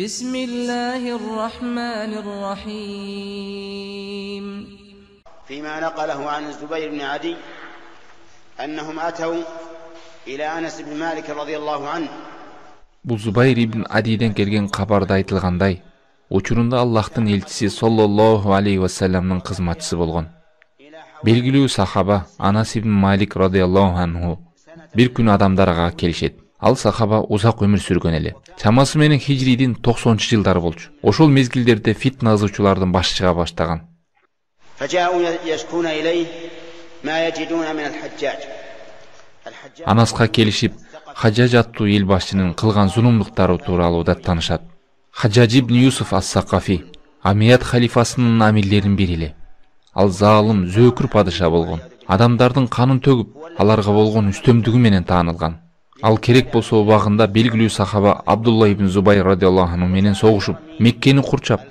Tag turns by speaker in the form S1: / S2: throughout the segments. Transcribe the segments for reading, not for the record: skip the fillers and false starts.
S1: بسم الله الرحمن الرحيم.
S2: فيما نقله عن الزبير بن عدي أنهم أتوا إلى أنس بن مالك رضي الله عنه.
S3: Бул Зубайр ибн Адиден келген кабарда айтылгандай, учурунда Аллахтын элчиси саллаллаху алейхи ва салламдын кызматчысы болгон белгилүү сахаба Анас ибн Малик радыйаллаху анху бир күнү адамдарга келишет. Ал сахаба узак өмүр сүргөн эле. Чамасы менен хижридин 90-жылдары болчу. Ошол мезгилдерде фитна ызычуулардын башы чыга баштаган. Анаска келишип, Хаджаж аттуу эл башчынын кылган зулумдуктары тууралуу даттанышат. Хаджаж ибн Юсуф ас-Сакафи Амият халифасынын амирлеринин бири эле. Ал залым, зөөкүр падыша болгон. Адамдардын канын төгүп, аларга болгон үстөмдүгү менен таанылган. Ал керек болсо убагында белгилүү сахаба Абдулла ибн Зубайр радыйаллаху анху менен согушуп, Меккени курчап,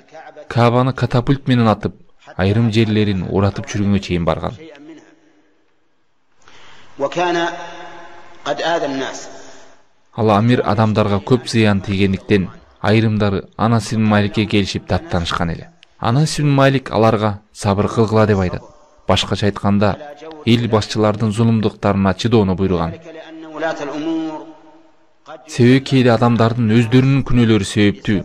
S3: Каабаны катапульт менен атып, айрым жерлерин уратып чүргөнгө чейин барган. Ал амир адамдарга көп зыян тийгендиктен айрымдары Анас ибн Маликке келишип даттанышкан эле. Анас ибн Малик аларга сабыр кылгыла деп айтат. Башкача айтканда, эл башчылардын зулумдуктарына чыдоону буйруган. Себеби кээде адамдардын өздөрүнүн күнөөлөрү себептүү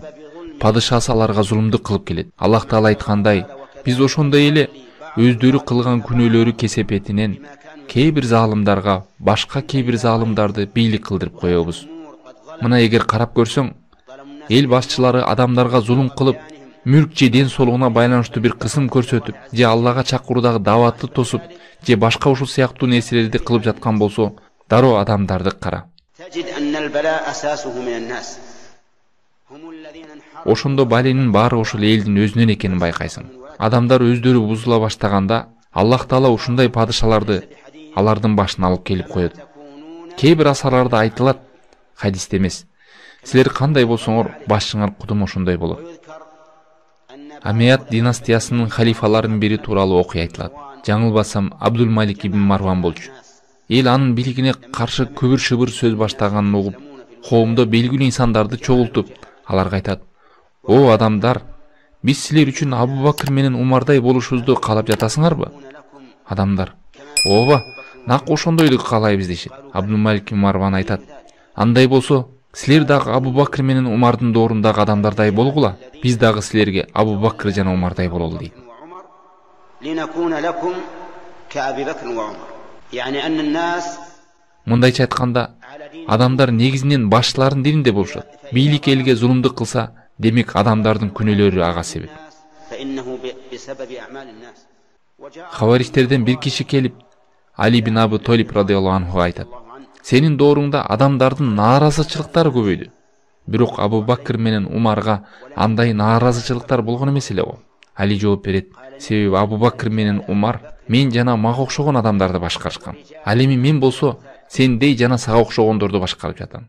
S3: падышасы аларга зулумдук кылып келет. Аллах Таала айткандай, биз ошондой эле өздөрү кылган күнөөлөрү кесепетинен кээ бир залымдарга башка кээ бир залымдарды бийлик кылдырып коебуз. Мына эгер карап көрсөң, эл башчылары адамдарга зулум кылып, мүлк же ден соолугуна байланыштуу бир кысым көрсөтүп, же Аллага чакыруудагы дааватты тосуп, же башка ушул сыяктуу нерселерди кылып жаткан болсо, дароо адамдарды кара. Ошондо баленин баары ошол элдин өзүнөн экенин байкайсың. Адамдар өздөрү бузула баштаганда, Аллах Таала ушундай падышаларды алардын башына алып келип коет. Кээ бир асарларда айтылат, хадисте эмес. Силер кандай болсоңор, башчыңар кудум ошондой болот. Амият династиясынын халифаларынын бири тууралуу окуя айтылат. Жаңылбасам Абдул Малик ибн Марван болчу. Эл анын бийлигине каршы көбүр-шыбыр сөз баштаганын угуп, коомдо белгилүү инсандарды чогултуп, аларга айтат: "О адамдар, биз силер үчүн Абу Бакр менен Умардай болушубузду каалап жатасыңарбы?" Адамдар: "Ооба, нак ошондойду каалайбыз" дешет. Абдул Малик ибн Марван айтат: "Андай болсо, силер дагы Абу Бакр менен Умардын доорундагы адамдардай болгула. Биз дагы силерге Абу Бакр жана Умардай бололу" дейт. Мындайча айтканда, адамдар негизинен башчылардын дининде болушат. Бийлик элге зулумдук кылса, демек адамдардын күнөөлөрү ага себеп. Хаваристерден бир киши келип, Али ибн Абу Толиб радыйаллаху анху айтат: "Сенин дооруңда адамдардын нааразычылыктары көбөйдү. Бирок Абу Бакр менен Умарга андай нааразычылыктар болгон эмес эле го." Али жооп берет: "Себеби Абу Бакр менен Умар мен жана мага окшогон адамдарды башкарышкан. Ал эми мен болсо сендей жана сага окшогондорду башкарып жатам."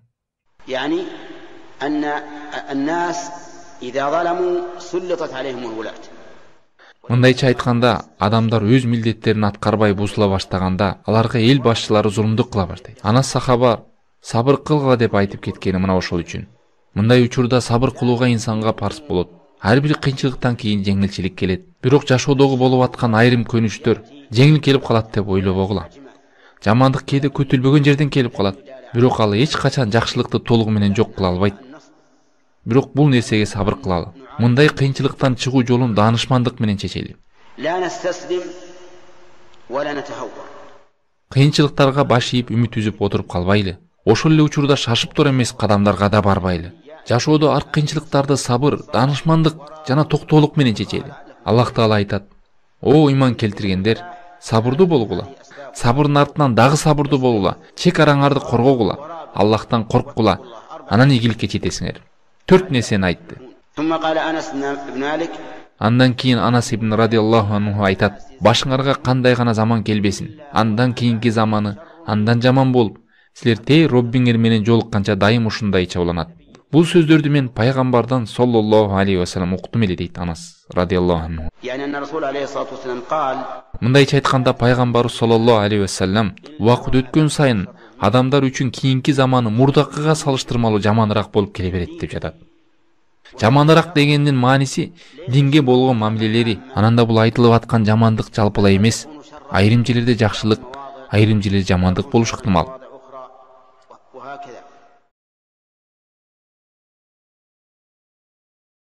S3: Мындайча айтканда, адамдар өз милдеттерин аткарбай бузула баштаганда, аларга эл башчылары зулумдук кыла баштайт. Анас сахаба сабыр кылгыла деп айтып кеткени мына ошол үчүн. Мындай учурда сабыр кылууга инсанга парз болот. Ар бир кыйынчылыктан кийин жеңилчилик келет. Бирок жашоодогу болуп аткан айрым көнүштөр жеңил келип калат деп ойлобогула. Жамандык кээде күтүлбөгөн жерден келип калат. Бирок ал эч качан жакшылыкты толугу менен жок кыла албайт. Бирок бул нерсеге сабыр кылалы. Мындай кыйынчылыктан чыгуу жолун даанышмандык менен чечели. Кыйынчылыктарга баш ийип үмүт үзүп отуруп калбайлы. Ошол эле учурда шашып тура эмес кадамдарга да барбайлы. Жашоодо ар кыйынчылыктарды сабыр, даанышмандык жана токтоолук менен чечели. Аллах Таала айтат: "О ыйман келтиргендер, сабырдуу болгула. Сабырдын артынан дагы сабырдуу болгула. Чек араңарды коргогула. Аллахтан корккула. Анан ийгиликке жетесиңер." 4 нерсени айтты. Андан кийин Анас ибн радыйаллаху анху айтат: "Башыңарга кандай гана заман келбесин, андан кийинки заманы андан жаман болуп, силер тээ Роббиңер менен жолукканча дайым ушундай чабуланат. Бул сөздөрдү мен пайгамбардан саллаллаху алейхи ва саллям уктум эле" дейт Анас радыйаллаху анху. Мындайча айтканда, пайгамбар саллаллаху алейхи ва саллям убакыт өткөн сайын адамдар үчүн кийинки заманы мурдакыга салыштырмалуу жаманыраак болуп келе берет деп жатат. Жаманыраак дегендин мааниси динге болгон мамилелери. Ананда бул айтылып аткан жамандык жалпылай эмес. Айрым жерлерде жакшылык, айрым жерлерде жамандык болушу ыктымал.